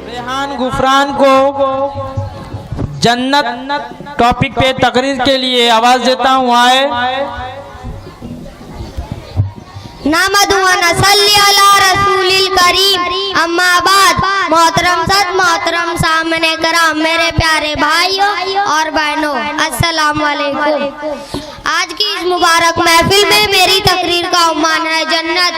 रेहान गुफरान को जन्नत टॉपिक पे तकरीर के लिए आवाज देता हूँ। आए नामदु व नसल्ली अला रसूलिल करीम अम्मा बाद मोहतरम सद मोहतरम सामने कराम मेरे प्यारे भाइयों और बहनों अस्सलाम वालेकुम। आज की इस मुबारक महफिल में मेरी तकरीर का उम्मान है जन्नत।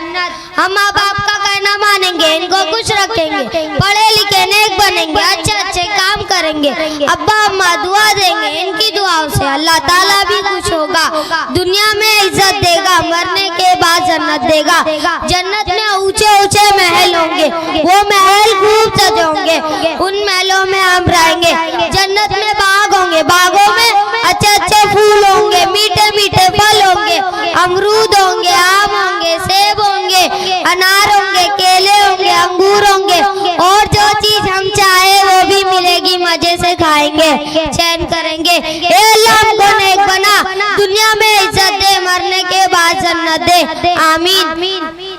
हम माँ बाप का कहना मानेंगे, इनको खुश रखेंगे, पढ़े लिखे नेक बनेंगे, अच्छे अच्छे काम करेंगे, अब्बा अम्मा दुआ देंगे, इनकी दुआओं से अल्लाह ताला भी खुश होगा, दुनिया में इज्जत देगा, मरने के बाद जन्नत देगा। जन्नत में ऊंचे ऊंचे महल होंगे, वो महल खूब सजे होंगे, उन महलों में हम रहेंगे। जन्नत में बाग होंगे, बागों में अच्छे अच्छे फूल होंगे, मीठे मीठे फल होंगे, अमरूद होंगे, आम होंगे, सेब होंगे, अनार होंगे, केले होंगे, अंगूर होंगे, और जो चीज हम चाहे वो भी मिलेगी, मजे से खाएंगे, चैन करेंगे। ए अल्लाह हमको नेक बना, दुनिया में इज्जत दे, मरने के बाद जन्नत दे, आमीन।